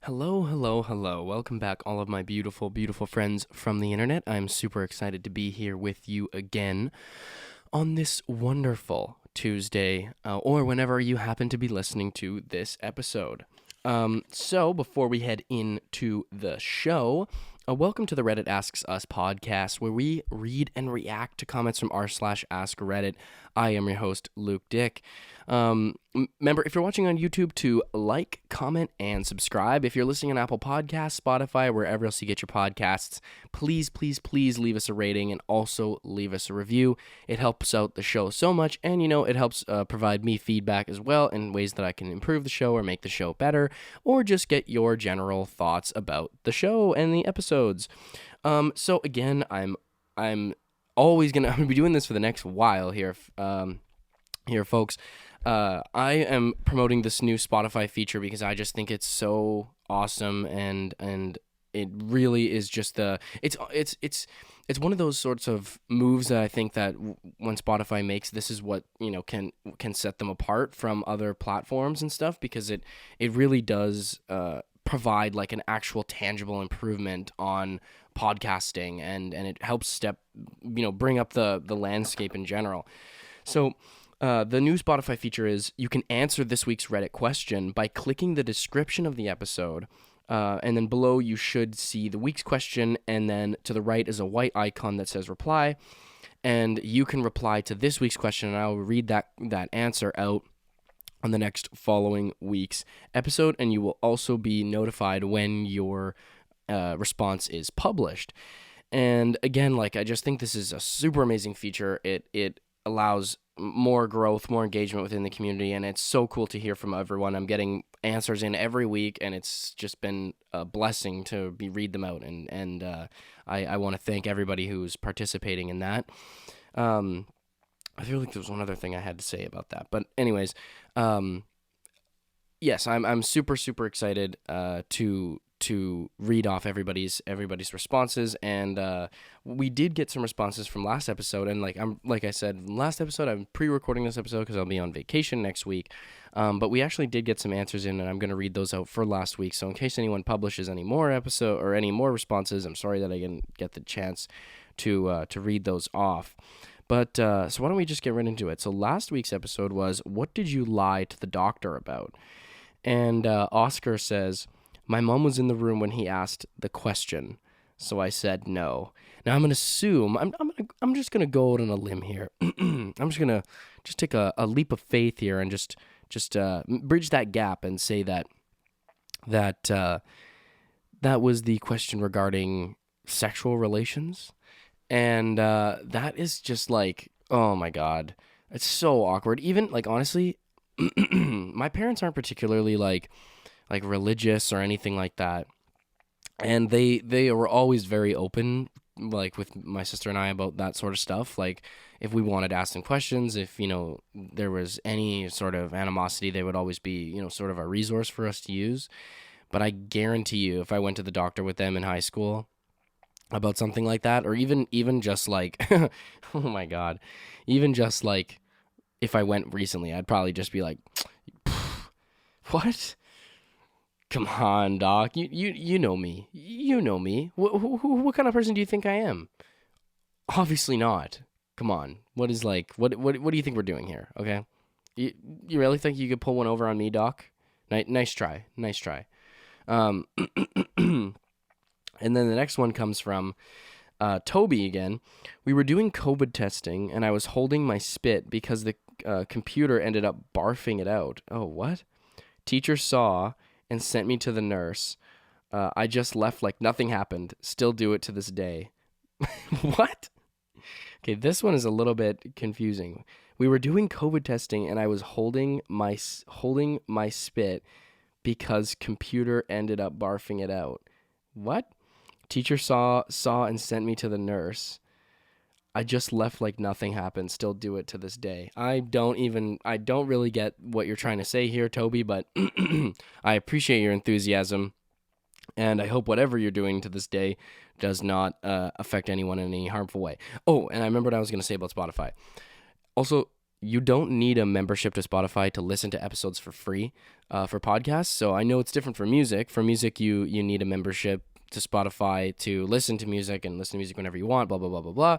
Hello, hello, hello. Welcome back, all of my beautiful, beautiful friends from the internet. I'm super excited to be here with you again on this wonderful Tuesday, or whenever you happen to be listening to this episode. So, before we head into the show, welcome to the Reddit Asks Us podcast, where we read and react to comments from r/Askreddit. I am your host, Luke Dick. Remember, if you're watching on YouTube, to like, comment, and subscribe. If you're listening on Apple Podcasts, Spotify, wherever else you get your podcasts, please, please, please leave us a rating and also leave us a review. It helps out the show so much, and it helps provide me feedback as well in ways that I can improve the show or make the show better, or just get your general thoughts about the show and the episodes. So again, I'm always I'm gonna be doing this for the next while here. Here, folks. I am promoting this new Spotify feature because I just think it's so awesome, and it really is just it's one of those sorts of moves that I think that when Spotify makes, this is what can set them apart from other platforms and stuff, because it really does provide like an actual tangible improvement on podcasting, and it helps bring up the landscape in general. So the new Spotify feature is you can answer this week's Reddit question by clicking the description of the episode, and then below you should see the week's question, and then to the right is a white icon that says reply, and you can reply to this week's question, and I will read that answer out on the next following week's episode, and you will also be notified when your response is published. And again, I just think this is a super amazing feature. It allows more growth, more engagement within the community, and it's so cool to hear from everyone. I'm getting answers in every week, and it's just been a blessing to read them out, and I want to thank everybody who's participating in that. I feel like there was one other thing I had to say about that, but anyways, yes, I'm super excited to read off everybody's responses, and we did get some responses from last episode, and like I said last episode, I'm pre-recording this episode because I'll be on vacation next week, but we actually did get some answers in, and I'm going to read those out for last week. So in case anyone publishes any more episode or any more responses, I'm sorry that I didn't get the chance to read those off. But so why don't we just get right into it? So last week's episode was, what did you lie to the doctor about? And Oscar says, my mom was in the room when he asked the question, so I said no. Now I'm gonna assume I'm just gonna go out on a limb here. I'm just gonna take a leap of faith here and just bridge that gap and say that was the question regarding sexual relations, and that is just oh my god, it's so awkward. Even honestly, my parents aren't particularly like religious or anything like that, and they were always very open with my sister and I about that sort of stuff. If we wanted to ask them questions, if there was any sort of animosity, they would always be sort of a resource for us to use. But I guarantee you, if I went to the doctor with them in high school about something like that, or even just oh my god, even just if I went recently, I'd probably just be like, what? Come on, Doc. You know me. You know me. What kind of person do you think I am? Obviously not. Come on. What is what do you think we're doing here? Okay. You really think you could pull one over on me, Doc? Nice try. Nice try. And then the next one comes from Toby again. We were doing COVID testing, and I was holding my spit because the computer ended up barfing it out. Oh, what? Teacher saw and sent me to the nurse. I just left like nothing happened. Still do it to this day. What? Okay, this one is a little bit confusing. We were doing COVID testing, and I was holding my spit because computer ended up barfing it out. What? Teacher saw and sent me to the nurse. I just left like nothing happened. Still do it to this day. I don't really get what you're trying to say here, Toby, but I appreciate your enthusiasm, and I hope whatever you're doing to this day does not affect anyone in any harmful way. Oh, and I remember what I was going to say about Spotify. Also, you don't need a membership to Spotify to listen to episodes for free for podcasts. So I know it's different for music. For music, you need a membership to Spotify to listen to music and listen to music whenever you want, blah, blah, blah, blah, blah.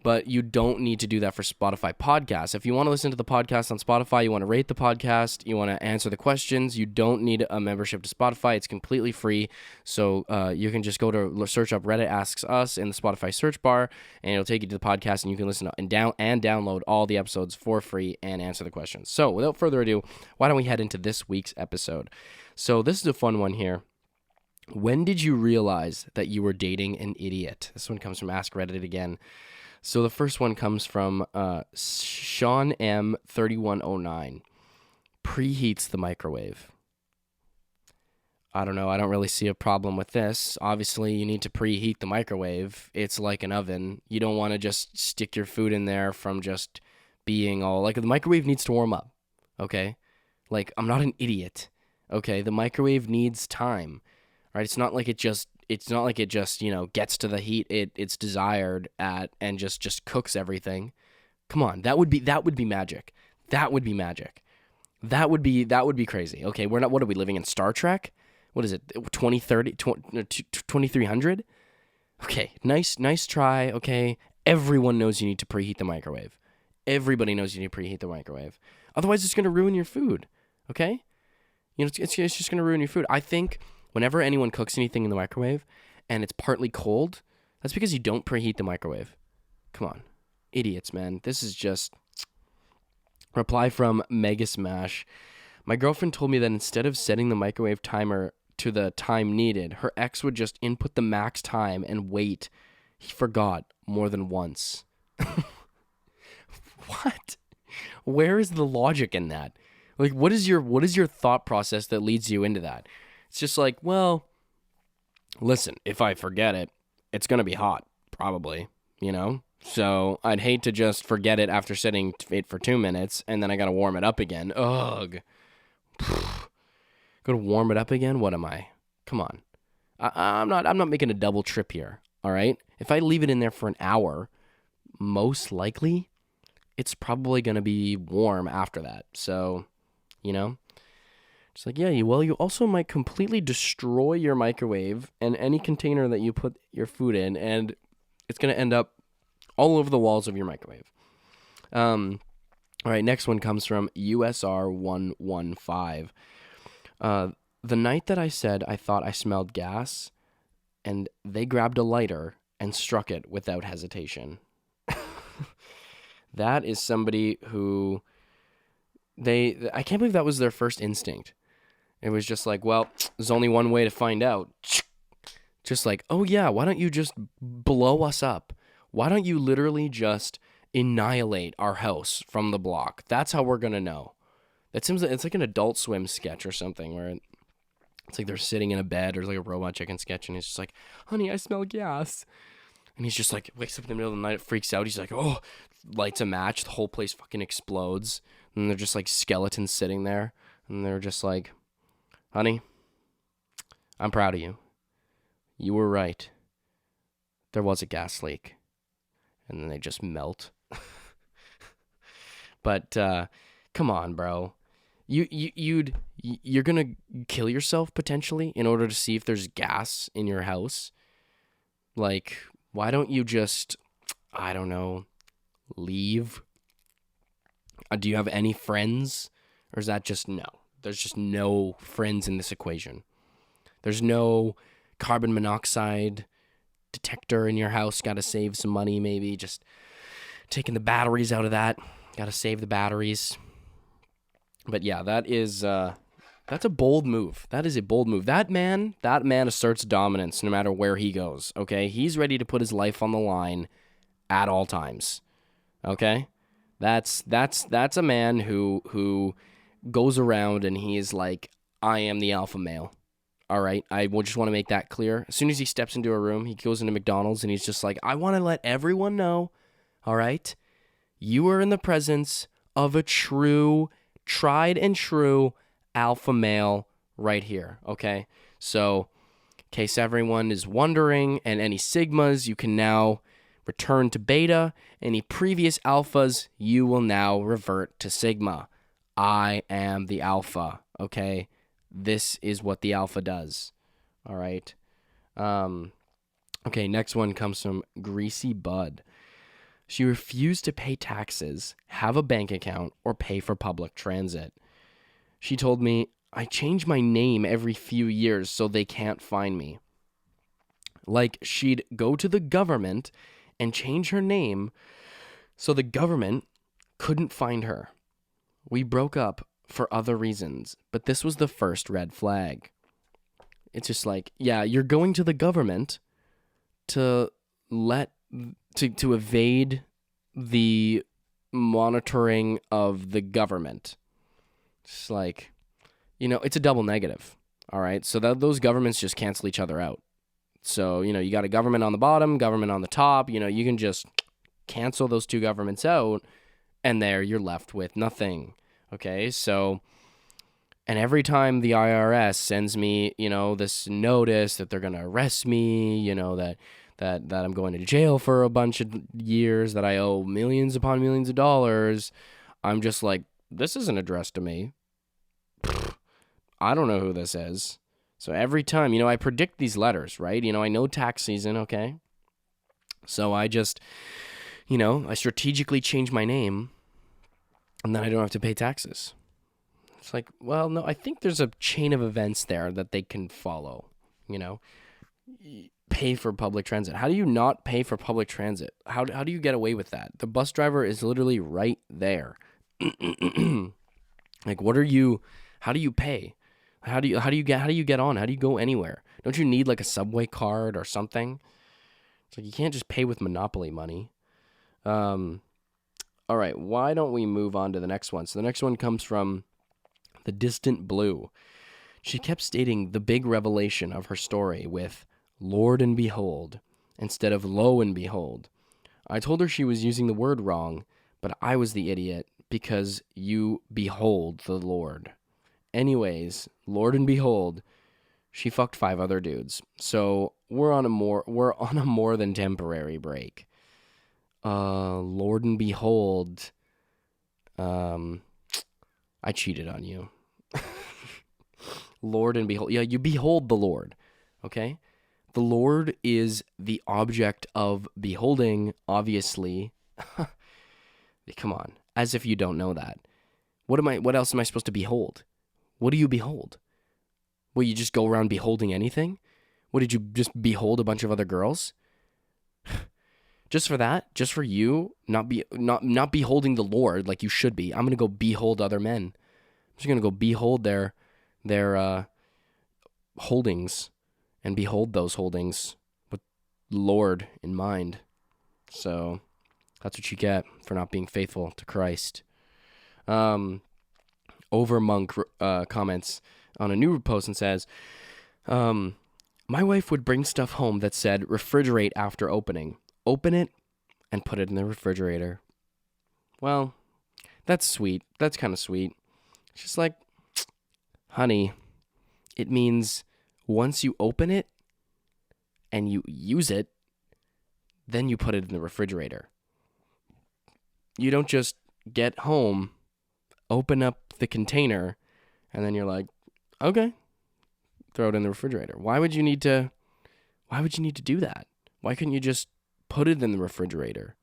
But you don't need to do that for Spotify podcasts. If you want to listen to the podcast on Spotify, you want to rate the podcast, you want to answer the questions, you don't need a membership to Spotify. It's completely free. So you can just go to search up Reddit Asks Us in the Spotify search bar, and it'll take you to the podcast, and you can listen and download all the episodes for free and answer the questions. So without further ado, why don't we head into this week's episode? So this is a fun one here. When did you realize that you were dating an idiot? This one comes from Askreddit again. So the first one comes from Sean M 3109. Preheats the microwave. I don't know. I don't really see a problem with this. Obviously, you need to preheat the microwave. It's like an oven. You don't want to just stick your food in there from just being all like the microwave needs to warm up. Okay? Like, I'm not an idiot. Okay? The microwave needs time. Right? It's not like it just gets to the heat it's desired at and just cooks everything. Come on, that would be magic. That would be magic. That would be crazy. Okay, what are we living in, Star Trek? What is it? 2300? Okay, nice try. Okay, everyone knows you need to preheat the microwave. Everybody knows you need to preheat the microwave. Otherwise, it's going to ruin your food. Okay? It's just going to ruin your food. I think whenever anyone cooks anything in the microwave and it's partly cold, that's because you don't preheat the microwave. Come on. Idiots, man. This is just... Reply from Mega Smash. My girlfriend told me that instead of setting the microwave timer to the time needed, her ex would just input the max time and wait. He forgot more than once. What? Where is the logic in that? Like, what is your thought process that leads you into that? It's just like, well, listen, if I forget it, it's going to be hot, probably, So I'd hate to just forget it after setting it for 2 minutes, and then I got to warm it up again. Ugh. Going to warm it up again? What am I? Come on. I'm not making a double trip here, all right? If I leave it in there for an hour, most likely it's probably going to be warm after that. So, It's like, yeah, you also might completely destroy your microwave and any container that you put your food in, and it's going to end up all over the walls of your microwave. All right, next one comes from USR115. The night that I said I thought I smelled gas, and they grabbed a lighter and struck it without hesitation. That is somebody who I can't believe that was their first instinct. It was just like, well, there's only one way to find out. Just like, oh yeah, why don't you just blow us up? Why don't you literally just annihilate our house from the block? That's how we're going to know. That seems like it's like an Adult Swim sketch or something where it's like they're sitting in a bed, or like a Robot Chicken sketch, and he's just like, honey, I smell gas. And he's just like, wakes up in the middle of the night, freaks out. He's like, oh, lights a match. The whole place fucking explodes. And they're just like skeletons sitting there. And they're just like, honey, I'm proud of you. You were right. There was a gas leak. And then they just melt. But come on, bro. You're gonna kill yourself potentially in order to see if there's gas in your house. Like, why don't you just, I don't know, leave? Do you have any friends? Or is that just no? There's just no friends in this equation. There's no carbon monoxide detector in your house. Got to save some money, maybe. Just taking the batteries out of that. Got to save the batteries. But yeah, that's a bold move. That is a bold move. That man asserts dominance no matter where he goes, okay? He's ready to put his life on the line at all times, okay? That's a man who goes around and he is like, I am the alpha male, all right? I just want to make that clear. As soon as he steps into a room, he goes into McDonald's and he's just like, I want to let everyone know, all right? You are in the presence of a tried and true alpha male right here, okay? So, in case everyone is wondering, and any sigmas, you can now return to beta. Any previous alphas, you will now revert to sigma. I am the alpha, okay? This is what the alpha does, all right? Okay, next one comes from Greasy Bud. She refused to pay taxes, have a bank account, or pay for public transit. She told me, I change my name every few years so they can't find me. Like, she'd go to the government and change her name so the government couldn't find her. We broke up for other reasons, but this was the first red flag. It's just like, yeah, you're going to the government to evade the monitoring of the government. It's like, it's a double negative, all right? So those governments just cancel each other out. So, you got a government on the bottom, government on the top. You can just cancel those two governments out, and there you're left with nothing, okay? So, and every time the IRS sends me, this notice that they're going to arrest me, that I'm going to jail for a bunch of years, that I owe millions upon millions of dollars, I'm just like, this isn't addressed to me. I don't know who this is. So every time, I predict these letters, right? I know tax season, okay? So I just, I strategically change my name, and then I don't have to pay taxes. It's like, well, no, I think there's a chain of events there that they can follow, Pay for public transit. How do you not pay for public transit? How do you get away with that? The bus driver is literally right there. Like, how do you pay? How do you get on? How do you go anywhere? Don't you need like a subway card or something? It's like you can't just pay with Monopoly money. All right, why don't we move on to the next one? So the next one comes from The Distant Blue. She kept stating the big revelation of her story with Lord and behold instead of lo and behold. I told her she was using the word wrong, but I was the idiot because you behold the Lord. Anyways, Lord and behold, she fucked 5 other dudes. So we're on a more than temporary break. Lord and behold, I cheated on you. Lord and behold, yeah, you behold the Lord, okay? The Lord is the object of beholding, obviously. Come on, as if you don't know that. What else am I supposed to behold? What do you behold? Will you just go around beholding anything? What, did you just behold a bunch of other girls? Just for that? Just for you not beholding the Lord like you should be. I'm going to go behold other men. I'm just going to go behold their holdings and behold those holdings with Lord in mind. So that's what you get for not being faithful to Christ. Overmonk comments on a new post and says, my wife would bring stuff home that said refrigerate after opening. Open it and put it in the refrigerator. Well, that's sweet. That's kind of sweet. It's just like, honey, it means once you open it and you use it, then you put it in the refrigerator. You don't just get home, open up the container, and then you're like, okay, throw it in the refrigerator. Why would you need to do that? Why couldn't you just put it in the refrigerator?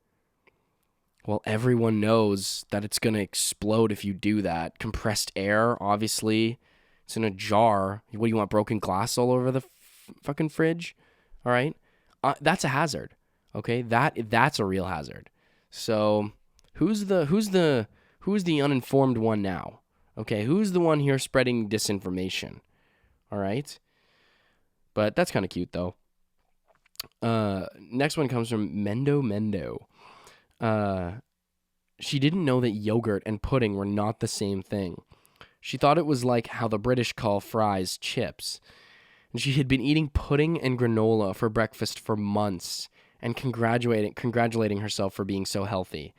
Well, everyone knows that it's going to explode if you do that. Compressed air, obviously. It's in a jar. What do you want, broken glass all over the fucking fridge? All right? That's a hazard. Okay? That's a real hazard. So, who's the uninformed one now? Okay? Who's the one here spreading disinformation? All right? But that's kind of cute, though. Next one comes from Mendo. She didn't know that yogurt and pudding were not the same thing. She thought it was like how the British call fries chips. And she had been eating pudding and granola for breakfast for months and congratulating herself for being so healthy.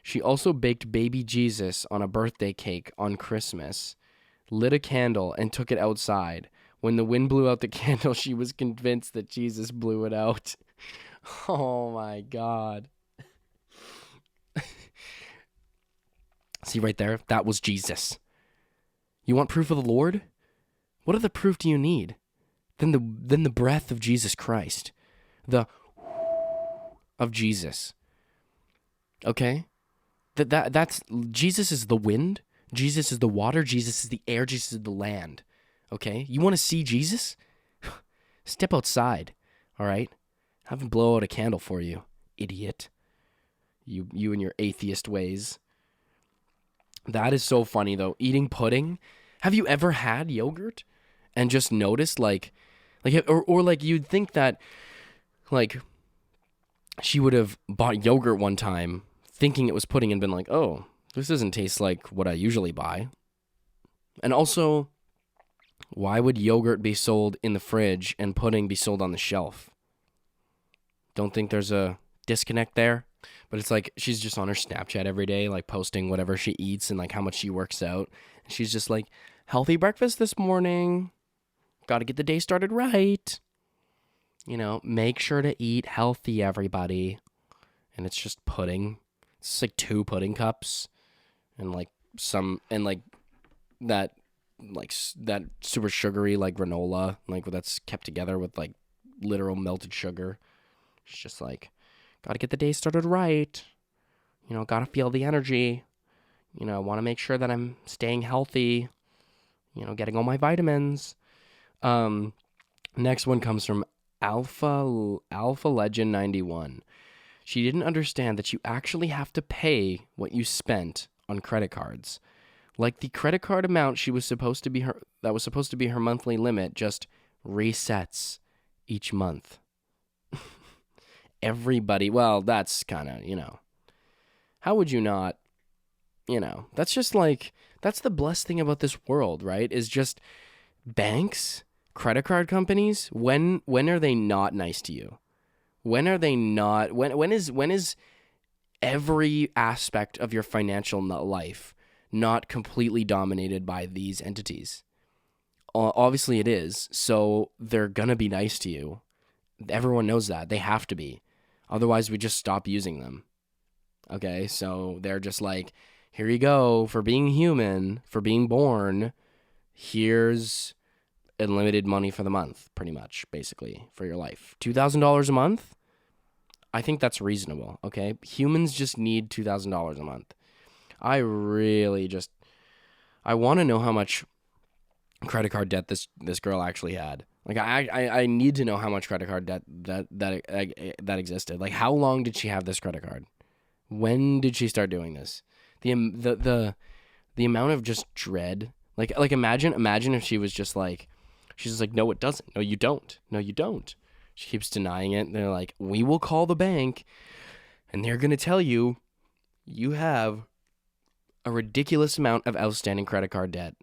She also baked baby Jesus on a birthday cake on Christmas, lit a candle, and took it outside. When the wind blew out the candle, she was convinced that Jesus blew it out. Oh my God. See right there? That was Jesus. You want proof of the Lord? What other proof do you need than the breath of Jesus Christ? The of Jesus. Okay? That's Jesus is the wind, Jesus is the water, Jesus is the air, Jesus is the land. Okay? You want to see Jesus? Step outside. All right? Have him blow out a candle for you, idiot. You and your atheist ways. That is so funny though. Eating pudding. Have you ever had yogurt and just noticed like or like you'd think that like she would have bought yogurt one time thinking it was pudding and been like, "Oh, this doesn't taste like what I usually buy." And also, why would yogurt be sold in the fridge and pudding be sold on the shelf? Don't think there's a disconnect there? But it's like she's just on her Snapchat every day, like posting whatever she eats and like how much she works out. And she's just like, healthy breakfast this morning. Got to get the day started right. You know, make sure to eat healthy, everybody. And it's just pudding. It's like 2 pudding cups and like that that super sugary like granola, like that's kept together with like literal melted sugar. It's just like, got to get the day started right. You know, got to feel the energy. You know, want to make sure that I'm staying healthy. You know, getting all my vitamins. Next one comes from Alpha Legend 91. She didn't understand that you actually have to pay what you spent on credit cards. Like the credit card amount that was supposed to be her monthly limit just resets each month. Everybody, well, that's kind of, you know, how would you not, you know, that's just like, that's the blessed thing about this world, right? Is just banks, credit card companies, when are they not nice to you? When are they not, when is every aspect of your financial life not completely dominated by these entities? Obviously it is, so they're gonna be nice to you. Everyone knows that. They have to be. Otherwise, we just stop using them. Okay, so they're just like, here you go, for being human, for being born, here's unlimited money for the month, pretty much, basically, for your life. $2,000 a month? I think that's reasonable, okay? Humans just need $2,000 a month. I want to know how much credit card debt this girl actually had. Like, I need to know how much credit card debt that existed. Like, how long did she have this credit card? When did she start doing this? The amount of just dread. Like imagine if she was just like, she's just like, no, it doesn't. No, you don't. No, you don't. She keeps denying it. And they're like, we will call the bank, and they're gonna tell you, you have a ridiculous amount of outstanding credit card debt.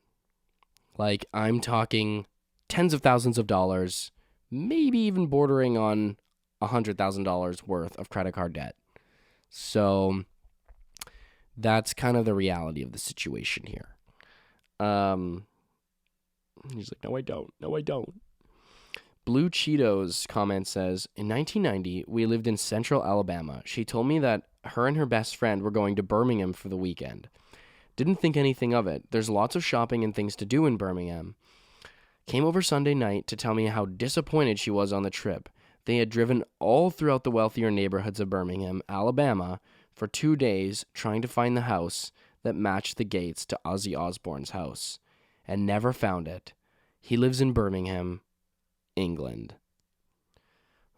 Like, I'm talking tens of thousands of dollars, maybe even bordering on $100,000 worth of credit card debt. So that's kind of the reality of the situation here. He's like, no, I don't. No, I don't. Blue Cheetos comment says, in 1990, we lived in central Alabama. She told me that her and her best friend were going to Birmingham for the weekend. Didn't think anything of it. There's lots of shopping and things to do in Birmingham. Came over Sunday night to tell me how disappointed she was on the trip. They had driven all throughout the wealthier neighborhoods of Birmingham, Alabama, for 2 days trying to find the house that matched the gates to Ozzy Osbourne's house, and never found it. He lives in Birmingham, England.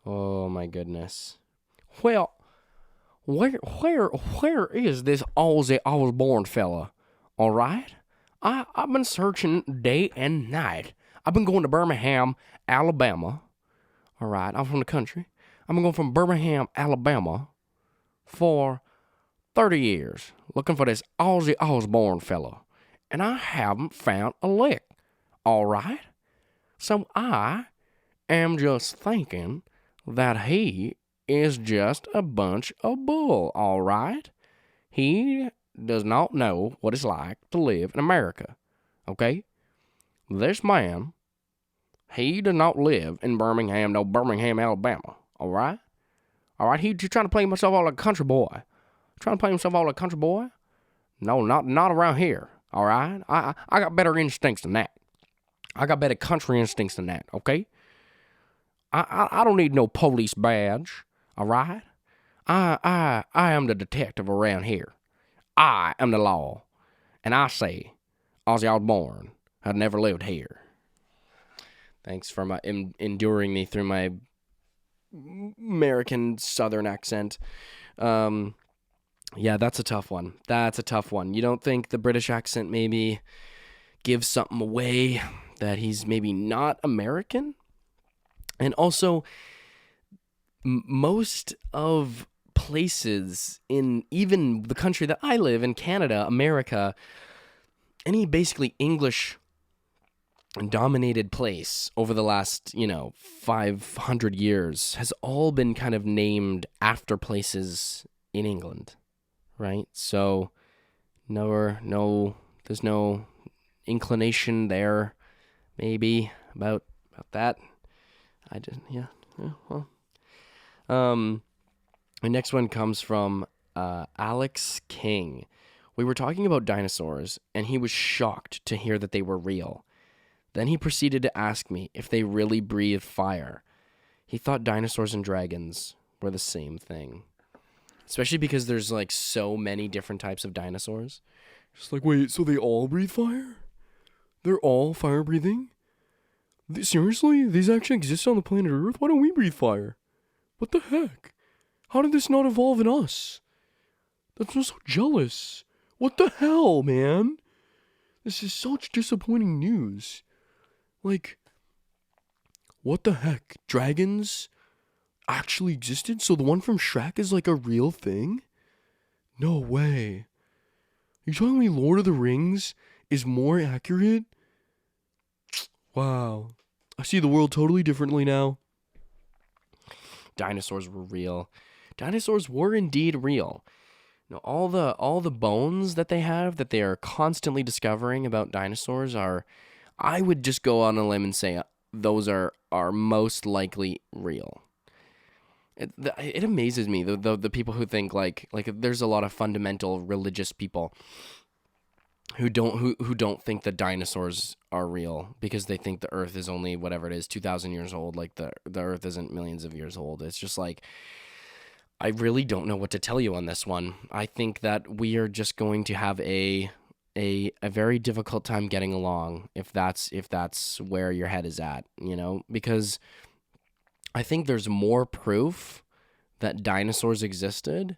Oh my goodness. Well, where is this Ozzy Osbourne fella? All right? I've been searching day and night. I've been going to Birmingham, Alabama. All right, I'm from the country. I've been going from Birmingham, Alabama for 30 years looking for this Ozzy Osbourne fella, and I haven't found a lick. All right? So I am just thinking that he is just a bunch of bull, all right? He does not know what it's like to live in America, okay? This man, he does not live in Birmingham, Alabama, all right? All right, he's trying to play himself all like a country boy. Trying to play himself all like a country boy? No, not around here. All right, I got better instincts than that. I got better country instincts than that. Okay, I don't need no police badge. All right, I am the detective around here. I am the law, and I say, Ozzy Osbourne had never lived here. Thanks for my enduring me through my American Southern accent. Yeah, that's a tough one. You don't think the British accent maybe gives something away that he's maybe not American? And also, most of places in even the country that I live in, Canada, America, any basically English dominated place over the last, 500 years has all been kind of named after places in England, right? So there's no inclination there maybe about that. The next one comes from Alex King. We were talking about dinosaurs, and he was shocked to hear that they were real. Then he proceeded to ask me if they really breathe fire. He thought dinosaurs and dragons were the same thing. Especially because there's like so many different types of dinosaurs. Just like, wait, so they all breathe fire? They're all fire breathing? Seriously? These actually exist on the planet Earth? Why don't we breathe fire? What the heck? How did this not evolve in us? That's just so jealous. What the hell, man? This is such disappointing news. Like, what the heck? Dragons actually existed? So the one from Shrek is like a real thing? No way. Are you telling me Lord of the Rings is more accurate? Wow. I see the world totally differently now. Dinosaurs were real. Dinosaurs were indeed real. All the bones that they have, that they are constantly discovering about dinosaurs are, I would just go on a limb and say those are most likely real. It amazes me the people who think like there's a lot of fundamental religious people who don't think that dinosaurs are real because they think the Earth is only whatever it is 2,000 years old. Like the Earth isn't millions of years old. It's just like, I really don't know what to tell you on this one. I think that we are just going to have a very difficult time getting along if that's where your head is at, because I think there's more proof that dinosaurs existed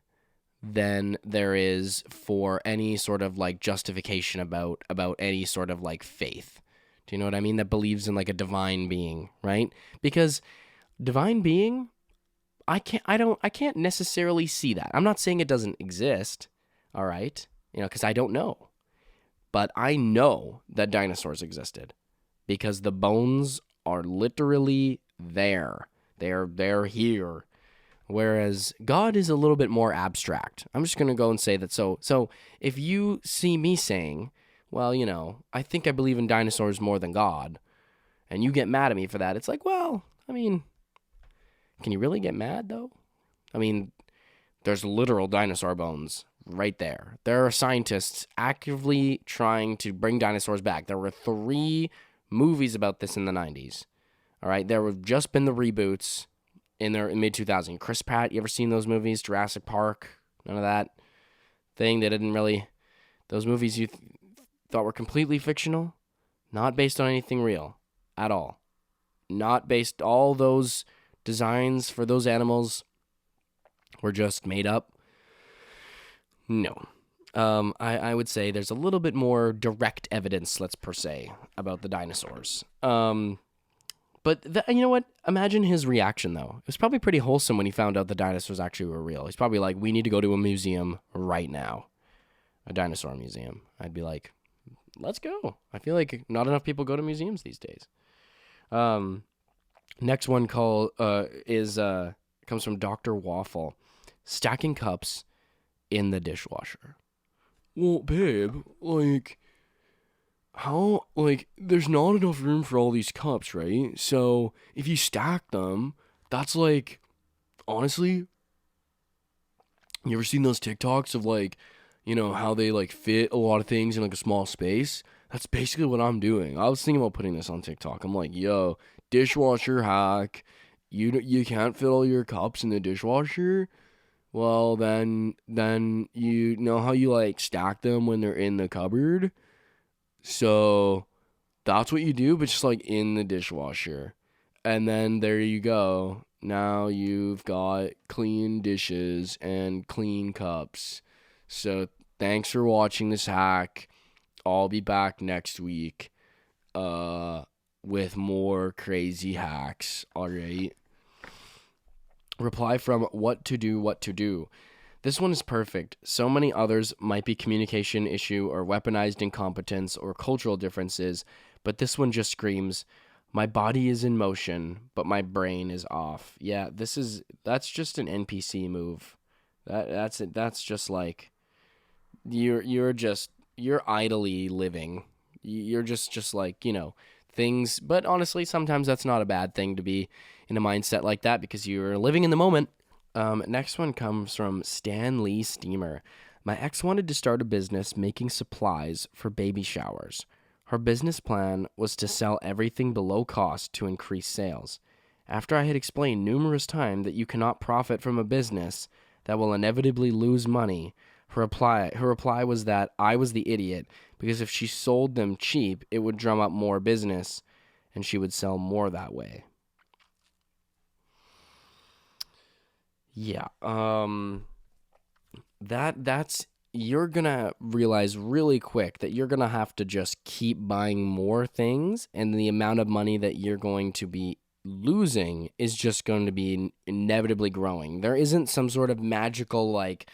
than there is for any sort of like justification about any sort of like faith. Do you know what I mean? That believes in like a divine being, right? Because divine being, I can't necessarily see that. I'm not saying it doesn't exist, all right? Because I don't know. But I know that dinosaurs existed because the bones are literally there. They're here. Whereas God is a little bit more abstract. I'm just going to go and say that. So if you see me saying, well, I think I believe in dinosaurs more than God, and you get mad at me for that, it's like, well, I mean, can you really get mad, though? I mean, there's literal dinosaur bones right there. There are scientists actively trying to bring dinosaurs back. There were 3 movies about this in the 90s. All right, there have just been the reboots in their mid-2000s. Chris Pratt, you ever seen those movies? Jurassic Park, none of that thing. They didn't really... Those movies you thought were completely fictional, not based on anything real at all. Not based... All those designs for those animals were just made up. No. I would say there's a little bit more direct evidence, let's per se, about the dinosaurs. But you know what? Imagine his reaction, though. It was probably pretty wholesome when he found out the dinosaurs actually were real. He's probably like, we need to go to a museum right now. A dinosaur museum. I'd be like, let's go. I feel like not enough people go to museums these days. Next one comes from Dr. Waffle. Stacking cups in the dishwasher. Well, babe, how, there's not enough room for all these cups, right? So if you stack them, that's honestly, You ever seen those TikToks of like, how they like fit a lot of things in like a small space? That's basically what I'm doing. I was thinking about putting this on TikTok. I'm like, yo, dishwasher hack. You can't fit all your cups in the dishwasher. Well, then you know how you like stack them when they're in the cupboard. So that's what you do, but just like in the dishwasher. And then there you go. Now you've got clean dishes and clean cups. So thanks for watching this hack. I'll be back next week with more crazy hacks. All right. Reply from what to do. This one is perfect. So many others might be communication issue or weaponized incompetence or cultural differences, but this one just screams, my body is in motion, but my brain is off. Yeah, that's just an NPC move. That's it. That's just like you're idly living. You're just like, things, but honestly, sometimes that's not a bad thing to be in a mindset like that because you're living in the moment. Next one comes from Stan Lee Steamer. My ex wanted to start a business making supplies for baby showers. Her business plan was to sell everything below cost to increase sales. After I had explained numerous times that you cannot profit from a business that will inevitably lose money, her reply was that I was the idiot because if she sold them cheap, it would drum up more business and she would sell more that way. Yeah. That's you're gonna realize really quick that you're gonna have to just keep buying more things, and the amount of money that you're going to be losing is just going to be inevitably growing. There isn't some sort of magical like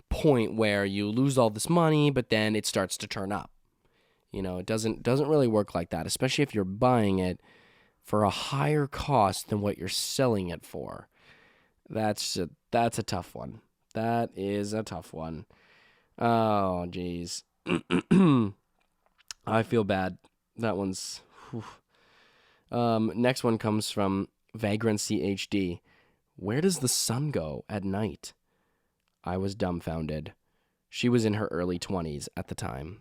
point where you lose all this money, but then it starts to turn up. It doesn't really work like that, especially if you're buying it for a higher cost than what you're selling it for. That's a tough one. That is a tough one. Oh, jeez. I feel bad. That one's... Whew. Next one comes from Vagrancy HD. Where does the sun go at night? I was dumbfounded. She was in her early 20s at the time.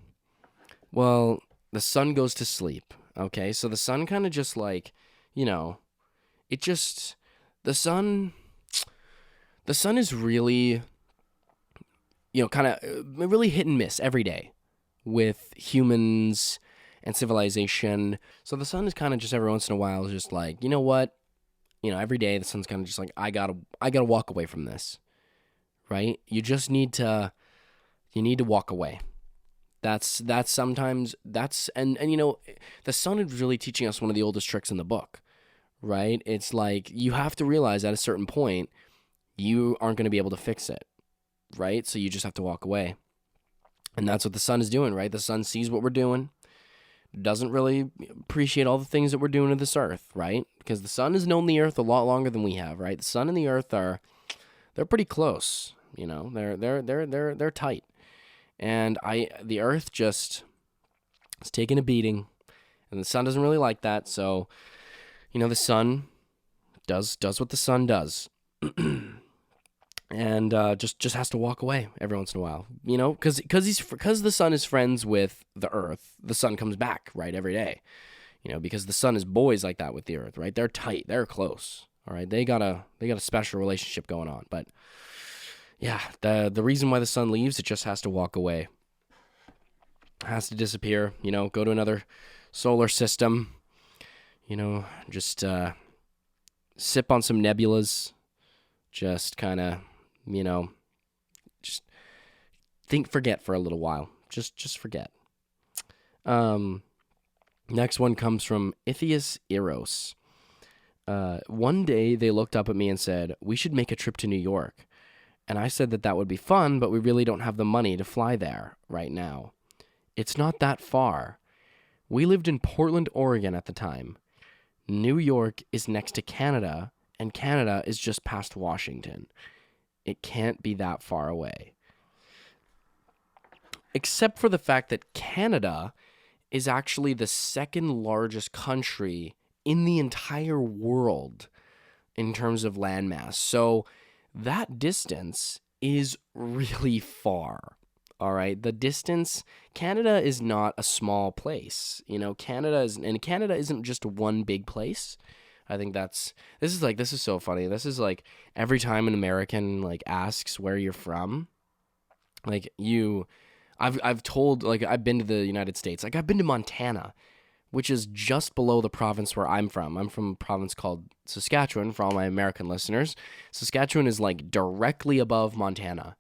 Well, the sun goes to sleep, okay? So the sun kind of just like, it just... The sun is really... kind of really hit and miss every day with humans and civilization. So the sun is kind of just every once in a while just like, you know what? Every day the sun's kind of just like, I gotta walk away from this, right? You need to walk away. That's sometimes that's, and the sun is really teaching us one of the oldest tricks in the book, right? It's like, you have to realize at a certain point, you aren't going to be able to fix it. Right? So you just have to walk away. And that's what the sun is doing, right? The sun sees what we're doing, doesn't really appreciate all the things that we're doing to this earth, right? Because the sun has known the earth a lot longer than we have, right? The sun and the earth they're pretty close, they're tight. And the earth just is taking a beating, and the sun doesn't really like that. So, the sun does what the sun does. And just has to walk away every once in a while, because the sun is friends with the earth. The sun comes back right every day, because the sun is boys like that with the earth, right? They're tight, they're close, all right. They got a special relationship going on. But yeah, the reason why the sun leaves, it just has to walk away, has to disappear, go to another solar system, just sip on some nebulas, just kind of. Just forget for a little while. Just forget. Next one comes from Ithias Eros. One day they looked up at me and said, we should make a trip to New York. And I said that would be fun, but we really don't have the money to fly there right now. It's not that far. We lived in Portland, Oregon at the time. New York is next to Canada, and Canada is just past Washington. It can't be that far away. Except for the fact that Canada is actually the second largest country in the entire world in terms of landmass. So that distance is really far. All right, the distance. Canada is not a small place. Canada isn't just one big place. I think this is so funny. This is like every time an American like asks where you're from, like I've told, like, I've been to the United States. Like, I've been to Montana, which is just below the province where I'm from. I'm from a province called Saskatchewan, for all my American listeners. Saskatchewan is like directly above Montana,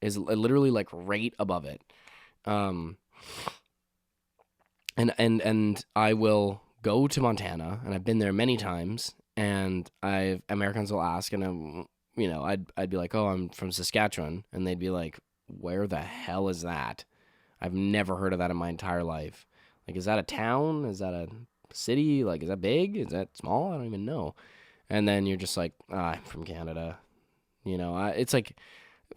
is literally like right above it. And I will go to Montana, and I've been there many times, and Americans will ask, and I'd be like, oh, I'm from Saskatchewan, and they'd be like, where the hell is that? I've never heard of that in my entire life. Like, is that a town? Is that a city? Like, is that big? Is that small? I don't even know. And then you're just like, I'm from Canada. It's like,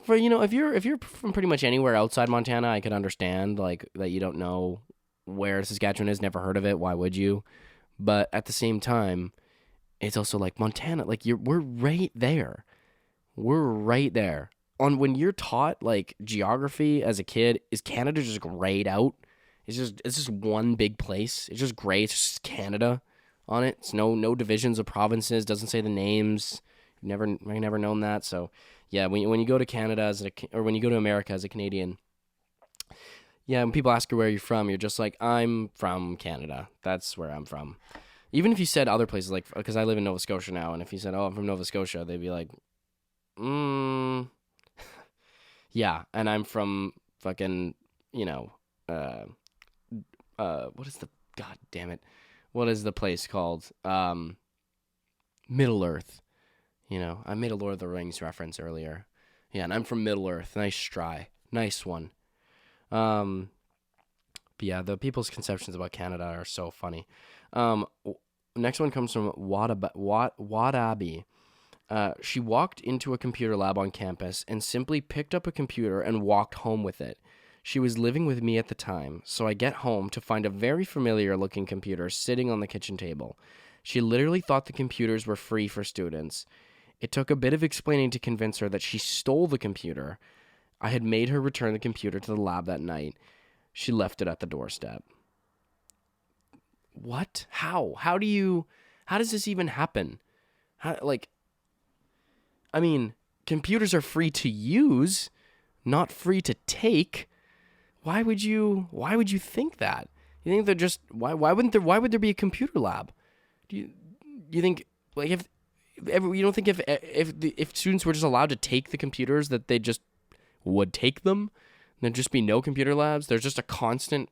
if you're from pretty much anywhere outside Montana, I could understand, like, that you don't know where Saskatchewan is, never heard of it. Why would you? But at the same time, it's also like Montana, like we're right there. We're right there. When you're taught like geography as a kid, is Canada just grayed out? It's just one big place. It's just gray. It's just Canada on it. It's no divisions of provinces. Doesn't say the names. I never known that. So yeah, when you go to Canada or when you go to America as a Canadian, yeah, when people ask you where you're from, you're just like, I'm from Canada. That's where I'm from. Even if you said other places, like, because I live in Nova Scotia now, and if you said, oh, I'm from Nova Scotia, they'd be like, yeah, and I'm from fucking, what is God damn it, what is the place called? Middle Earth. I made a Lord of the Rings reference earlier. Yeah, and I'm from Middle Earth. Nice try. Nice one. But yeah, the people's conceptions about Canada are so funny. Next one comes from Wadabi. She walked into a computer lab on campus and simply picked up a computer and walked home with it. She was living with me at the time, so I get home to find a very familiar-looking computer sitting on the kitchen table. She literally thought the computers were free for students. It took a bit of explaining to convince her that she stole the computer. I had made her return the computer to the lab that night. She left it at the doorstep. What? How? How does this even happen? Computers are free to use, not free to take. Why would you think that? You think they're just, why would there be a computer lab? Do you think, like, if you don't think if students were just allowed to take the computers, that they just would take them? There'd just be no computer labs. There's just a constant,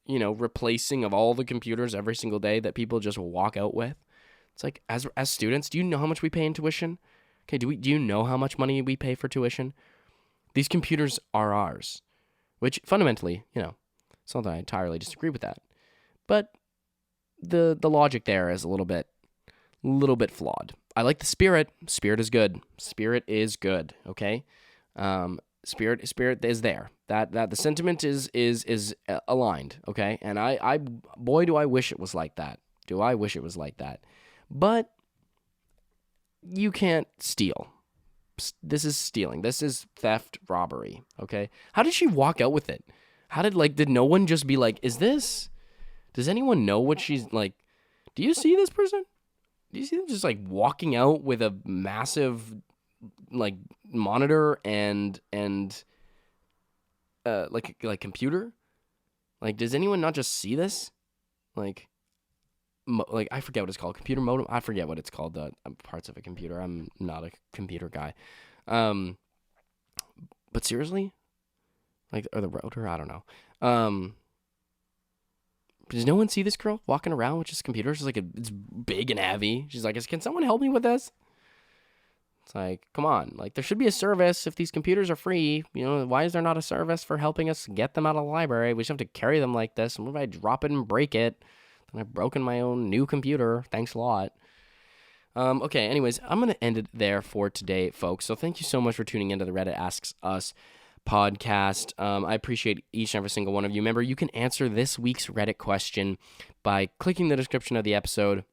replacing of all the computers every single day that people just walk out with. It's like, as students, do you know how much we pay in tuition? Okay, do you know how much money we pay for tuition? These computers are ours, which fundamentally, it's not that I entirely disagree with that, but the logic there is a little bit flawed. I like the spirit. Spirit is good. Spirit is good. Okay, spirit is there. That the sentiment is aligned. Okay, and I boy, do I wish it was like that. Do I wish it was like that? But you can't steal. This is stealing. This is theft, robbery, okay? How did she walk out with it? Did no one just be like, does anyone know what she's, like, do you see this person? Do you see them just, like, walking out with a massive, like, monitor and computer? Like, does anyone not just see this? Like, I forget what it's called, computer modem. I forget what it's called. The parts of a computer. I'm not a computer guy. But seriously, or the router. I don't know. Does no one see this girl walking around with just computer? She's like, it's big and heavy. She's like, can someone help me with this? It's like, come on. Like, there should be a service if these computers are free. Why is there not a service for helping us get them out of the library? We should have to carry them like this. And what if I drop it and break it? And I've broken my own new computer. Thanks a lot. Okay, anyways, I'm going to end it there for today, folks. So thank you so much for tuning into the Reddit Asks Us podcast. I appreciate each and every single one of you. Remember, you can answer this week's Reddit question by clicking the description of the episode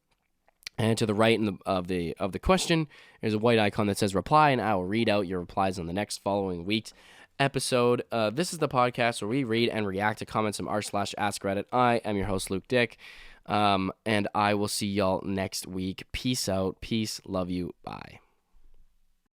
And to the right of the question, there's a white icon that says reply, and I will read out your replies on the next following week's episode. This is the podcast where we read and react to comments from r/Askreddit. I am your host, Luke Dick, and I will see y'all next week. Peace out. Peace. Love you. Bye.